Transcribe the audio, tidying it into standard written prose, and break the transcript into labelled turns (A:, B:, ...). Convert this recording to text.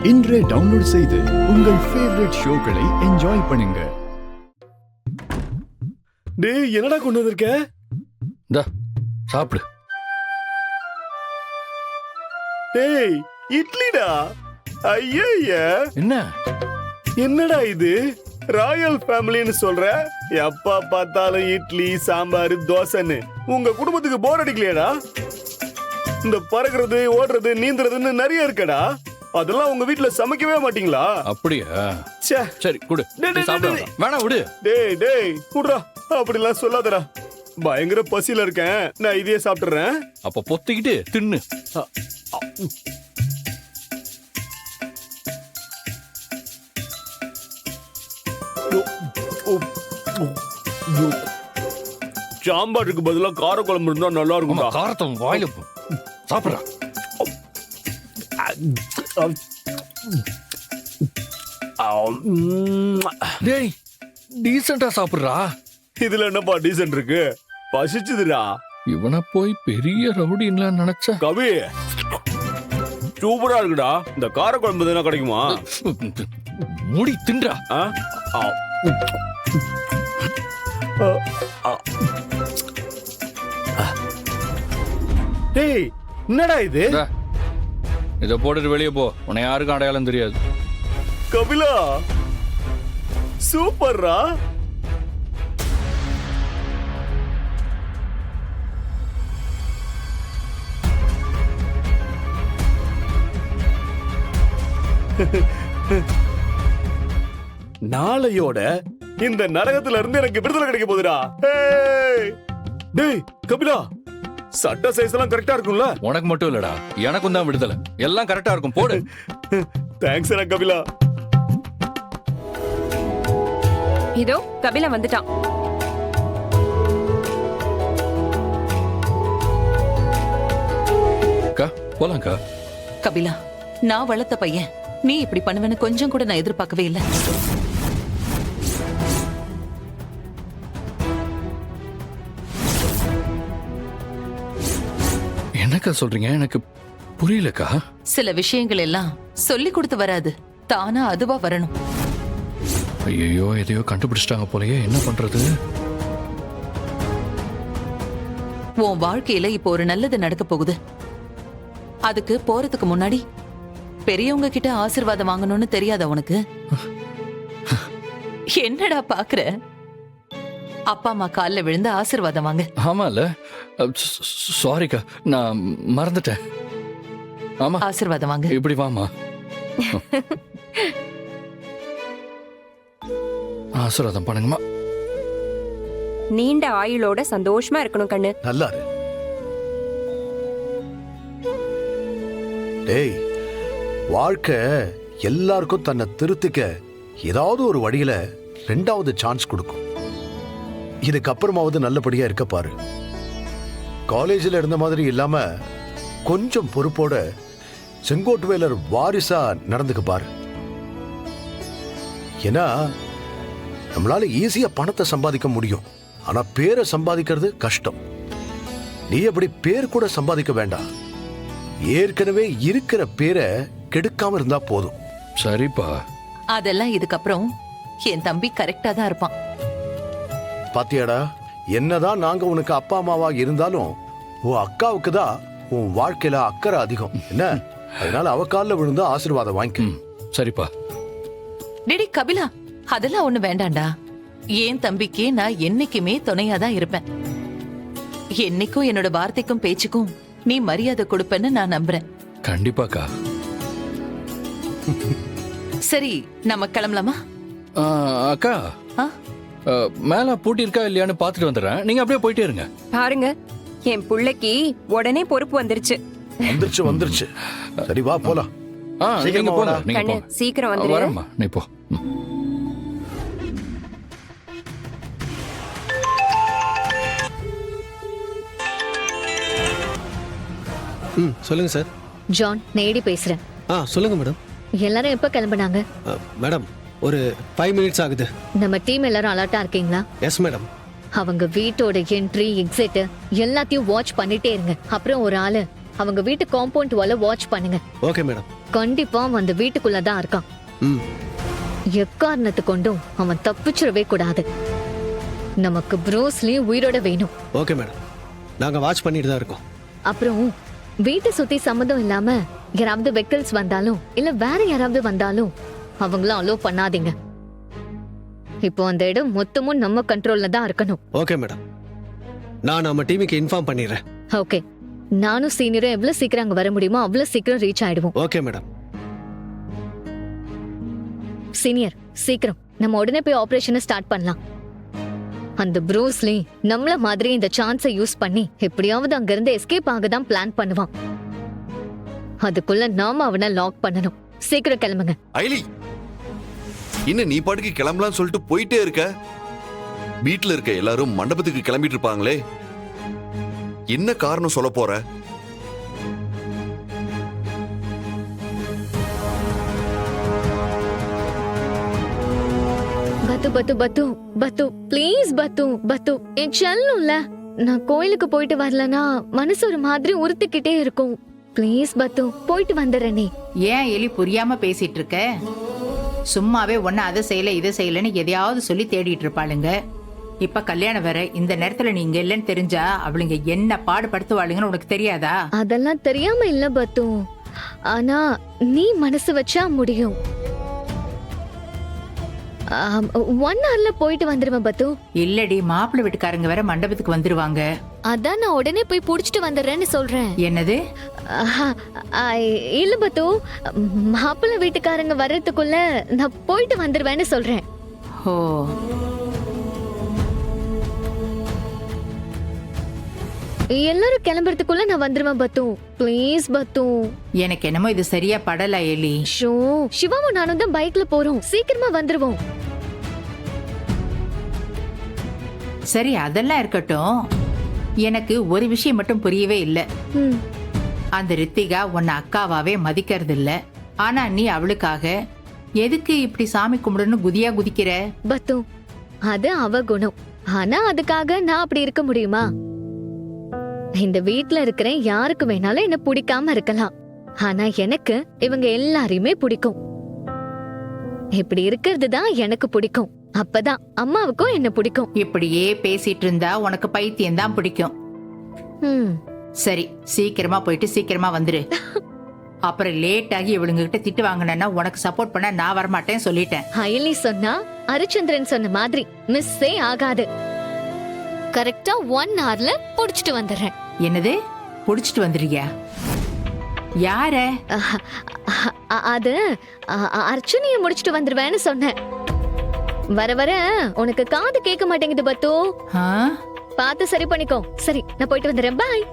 A: இன்றே டவுன்லோட் செய்து உங்கள் ஃபேவரட் ஷோக்களை என்ஜாய் பண்ணுங்க.
B: டேய் என்னடா கொண்டு வந்திருக்க?
C: சாப்பிடு.
B: டேய் இட்லிடா. ஐயய்ய
C: என்ன
B: என்னடா இது? ராயல் ஃபேமிலின்னு சொல்ற? எப்ப பார்த்தாலும் இட்லி சாம்பார் தோசைன்னு உங்க குடும்பத்துக்கு போர் அடிக்கலையாடா? இந்த பறக்கிறது ஓடுறது நீந்துறதுன்னு நிறைய இருக்கடா. அதெல்லாம் உங்க வீட்ல சமைக்கவே மாட்டீங்களா?
C: அப்படியா?
B: ச்சே.
C: சரி குடு. வேணா விடு.
B: டேய் டேய் குடுறா. அப்படிலாம் சொல்லாதடா. பயங்கர பசியில இருக்கேன். நான் இதையே சாப்பிட்டுறேன்.
C: அப்ப பொத்திக்கிட்டு தின்னு.
B: சாம்பாருக்கு பதிலா கார குழம்பு இருந்தா நல்லா இருக்கும்.
C: காரத்தை வாயில சாப்பிடுறா. டேய் டீசெண்டா சாப்பிடுறா.
B: இதுல என்னப்பா டீசன்ட் இருக்கு? பசிச்சுதுடா.
C: இவனை போய் பெரிய ரவுடின்னு நினைச்சா.
B: கவி சூப்பரா இருக்குடா. இந்த கார குழம்பு தானே கிடைக்குமா?
C: மூடி தின்றா.
B: டேய் என்னடா இது?
C: இத போட்டுட்டு வெளியே போ. உன்னை யாருக்கும் அடையாளம் தெரியாது.
B: கபிலா சூப்பர்ரா. நாளையோட இந்த நரகத்துல இருந்து எனக்கு விடுதலை கிடைக்க போகுதுடா. டேய் கபிலா சட்ட சைஸ் எல்லாம் கரெக்டா இருக்கும்ல?
C: உனக்கு மட்டும் இல்லடா, எனக்கும் தான் விடுதலை. எல்லாம் கரெக்டா இருக்கும். போடு.
B: தேங்க்ஸ் கபிலா.
D: இதோ கபிலா வந்துட்டான்.
C: அக்கா போலாம்க்கா.
E: கபிலா, நான் வளர்த்த பையன், நீ இப்படி பண்ணுவேன்னு கொஞ்சம் கூட நான் எதிர்பார்க்கவே இல்லை.
C: என்னக்கா சொல்றீங்க? எனக்கு புரியலக்கா.
E: சில விஷயங்கள் எல்லாம் சொல்லி கொடுத்து வராது, தானா அதுவா வரணும்.
C: ஐயோ எதையோ கண்டுபிடிச்சிட்டாங்க போலயே. என்ன பண்றது?
E: உன் வாழ்க்கையில இப்போ ஒரு நல்லது நடக்க போகுது. அதுக்கு போறதுக்கு முன்னாடி பெரியவங்க கிட்ட ஆசீர்வாதம் வாங்கணும்னு தெரியாத உனக்கு? என்னடா பாக்குற? அப்பா அம்மா கால்ல விழுந்து ஆசீர்வாதம் வாங்க.
C: ஆமால, சாரிக்கா, நான் மறந்துட்டேன். ஆமா,
E: ஆசீர்வாதம் வாங்க.
C: இப்படி வாமா. ஆசீர்வாதம் பண்ணுங்கம்மா.
D: நீண்ட ஆயுளோட சந்தோஷமா இருக்கணும் கண்ணு.
F: நல்லா இரு. டேய், வாழ்க்கை எல்லாருக்கும் தன்னை திருத்திக்க ஏதாவது ஒரு வழியில ரெண்டாவது சான்ஸ் கொடுக்கும். இதுக்கப்புறமாவது நல்லபடியா இருக்க பாரு. காலேஜில் இருந்த மாதிரி இல்லாம கொஞ்சம் பொறுப்போட செங்கோட்டுவேலர் வாரிசா நடந்துக்க பாரு. ஏன்னா நம்மளால ஈஸியா பணத்தை சம்பாதிக்க முடியும், ஆனா பேரை சம்பாதிக்கிறது கஷ்டம். நீ அப்படி பேர் கூட சம்பாதிக்க வேண்டாம். ஏற்கனவே இருக்கிற பேரை கெடுக்காம இருந்தா போதும்.
C: சரிப்பா.
E: அதெல்லாம் இதுக்கப்புறம் என் தம்பி கரெக்டா தான் இருப்பான்.
F: பாத்தியாடா, என்னதான் நாங்க உனக்கு அப்பா அம்மாவா இருந்தாலும் உன் அக்காவுக்கு தான் உன் வாழ்க்கையில அக்கறை அதிகம். என்ன, அதனால அவ காலில் விழுந்து ஆசீர்வாதம் வாங்கிக்க.
C: சரிப்பா.
E: டேடி கபிலா, அதெல்லாம் ஒண்ணு வேண்டாண்டா. என் தம்பிக்கு நான் என்னைக்குமே துணையாதான் இருப்பேன். என்னைக்கும் என்னோட வார்த்தைக்கும் பேச்சுக்கும் நீ மரியாதை கொடுப்பேன்னு நான் நம்புறேன்.
C: கண்டிப்பாக்கா.
E: சரி, நம்ம கிளம்பலாமா?
C: அக்கா, மேல பூட்டி இருக்கா இல்லையான்னு பாத்துட்டு வந்துடுறேன். நீங்க அப்படியே போயிட்டே இருங்க.
D: பாருங்க, என் புள்ளைக்கு உடனே பொறுப்பு வந்துருச்சு.
F: வந்துருச்சு. சரி வா போலாம்.
C: நீங்க போங்க.
D: கண்ணு சீக்கிரம் வந்துரு.
C: வரேம்மா, நீ போ.
G: சொல்லுங்க சார்.
H: ஜான், நேடி பேசுறேன்.
G: சொல்லுங்க மேடம்.
H: எல்லாரும் எப்ப கிளம்புனாங்க?
G: மேடம், ஒரு 5 மினிட்ஸ் ஆகுது.
H: நம்ம டீம் எல்லாரும் அலர்ட்டா இருக்கீங்களா?
G: Yes madam.
H: அவங்க வீட்டோட என்ட்ரி எக்ஸிட் எல்லாத்தையும் வாட்ச் பண்ணிட்டே இருங்க. அப்புறம் ஒரு ஆளு அவங்க வீட்டு காம்பவுண்ட் வால வாட்ச் பண்ணுங்க.
G: Okay madam.
H: கண்டிப்பா அவன் அந்த வீட்டுக்குள்ள தான் இருக்கான்.
G: ம்.
H: எக்காரணத்து கொண்டும் அவன் தப்பிச்சிடவே கூடாது. நமக்கு ப்ரூஸ்லி உயிரோட வேணும்.
G: Okay madam. நாங்க வாட்ச் பண்ணிட்டு தான் இருக்கோம்.
H: அப்புறம் வீட்டை சுத்தி சம்மந்தம் இல்லாம யாராவது வெஹிக்கிள்ஸ் வந்தாலும் இல்ல வேற யாராவது வந்தாலும் அவங்களும் அலோவ் பண்ணாதீங்க. இப்போ அந்த இடம் மொத்தமும் நம்ம கண்ட்ரோல்ல தான் இருக்கணும்.
G: Okay madam. நான் நம்ம டீமுக்கு இன்ஃபார்ம் பண்ணிடுறேன்.
H: ஓகே. நானும் சீனியரும் எவ்வளவு சீக்கிரம் அங்க வர முடியுமோ அவ்வளவு சீக்கிரம் ரீச் ஆயிடுவோம்.
G: Okay madam.
H: சீனியர் சீக்கிரம் நம்ம உடனே போய் ஆபரேஷனை ஸ்டார்ட் பண்ணலாம். அந்த ப்ரூஸ்லி நம்மள மாதிரி இந்த சான்ஸை யூஸ் பண்ணி எப்படியாவது அங்க இருந்து எஸ்கேப் ஆக தான் பிளான் பண்ணுவான். அதுக்குள்ள நாம அவனை லாக் பண்ணணும். சீக்கிரம் கிளம்புங்க.
I: ஐலி, இன்னும் நீ பாட்டுக்கு கிளம்பலாம்னு சொல்லிட்டு போயிட்டே இருக்க. வீட்டுல இருக்க எல்லாரும் மண்டபத்துக்கு கிளம்பிட்டு இருப்பாங்களே, என்ன காரணம் சொல்ல போற?
H: பத்து பத்து பத்து பத்து ப்ளீஸ் பத்து பத்து என் செல்லும்ல. நான் கோயிலுக்கு போயிட்டு வரலனா மனசு ஒரு மாதிரி உறுத்திக்கிட்டே இருக்கும். ப்ளீஸ் பத்து போயிட்டு வந்துடுறேனே.
J: ஏன் எலி புரியாம பேசிட்டு இருக்க? சும்மாவே ஒன்னு அதை செய்யல இதை செய்யலன்னு எதையாவது சொல்லி தேடிட்டு இருப்பாளுங்க. இப்ப கல்யாணம் வேற, இந்த நேரத்துல நீங்க இல்லைன்னு தெரிஞ்சா அவளுங்க என்ன பாடுபடுத்துவாளுங்கன்னு உனக்கு தெரியாதா?
H: அதெல்லாம் தெரியாம இல்ல பத்து. ஆனா நீ மனசு வச்சா முடியும். 1 hourல போயிட்டு வந்துருவேன் பத்து.
J: இல்லடி, மாப்பிள்ளை வீட்டுக்காரங்க வேற மண்டபத்துக்கு வந்துருவாங்க.
H: அதான் நான் உடனே போய் புடிச்சிட்டு வந்துடுறேன்னு சொல்றேன்.
J: என்னது?
H: இல்ல பத்து, மாப்பிள்ளை வீட்டுக்காரங்க வர்றதுக்குள்ள நான் போயிட்டு வந்துருவேன்னு சொல்றேன்.
J: ஓ,
H: எல்லாரும் கிளம்புறதுக்குள்ள நான் வந்துருவேன் பத்து. ப்ளீஸ் பத்து.
J: எனக்கு என்னமோ இது சரியா படல எலி.
H: ஷோ, சிவாவும் நானும் தான் பைக்ல போறோம். சீக்கிரமா வந்துருவோம்.
J: சரி, அதெல்லாம் இருக்கட்டும். எனக்கு ஒரு விஷயம் மட்டும் புரியவே இல்ல.
H: ம்.
J: அந்த ரித்திகா உன்னை அக்காவாவே மதிக்கிறது இல்ல. ஆனா நீ அவளுக்காக எதுக்கு இப்படி சாமி கும்பிடுன்னு குதியா குதிக்கிற?
H: பத்து, அது அவ குணம். ஆனா அதுக்காக நான் அப்படி இருக்க முடியுமா? இந்த வீட்ல இருக்கிற யாருக்கு வேணாலும் என்ன பிடிக்காம இருக்கலாம். ஆனா எனக்கு இவங்க எல்லாரையுமே பிடிக்கும். இப்படி இருக்கிறது தான் எனக்கு பிடிக்கும். அப்பதான் அம்மாவுக்கும் என்ன பிடிக்கும்.
J: இப்படியே பேசிட்டு இருந்தா உனக்கு பைத்தியம் தான் பிடிக்கும்.
H: ம்.
J: சரி, சீக்கிரமா போயிட்டு சீக்கிரமா வந்துரு. அப்புறம் லேட் ஆகி இவளுங்க கிட்ட திட்டு வாங்கினா உனக்கு சப்போர்ட் பண்ண நான் வரமாட்டேன்னு சொல்லிட்டேன்.
H: அயலி சொன்னா ஹரிச்சந்திரன் சொன்ன மாதிரி மிஸ்ஸே ஆகாது. கரெக்டா 1 hourல புடிச்சிட்டு வந்துடுறேன்.
J: என்னது? புடிச்சிட்டு வந்துருக்கியா? யார?
H: அது அர்ச்சனைய முடிச்சிட்டு வந்துருவேன்னு சொன்னேன். வர வர உனக்கு காது கேட்க மாட்டேங்குது பத்து.
J: ஆ?
H: பார்த்து சரி பண்ணிக்கோ. சரி, நான் போயிட்டு வந்துடுறேன். பாய்.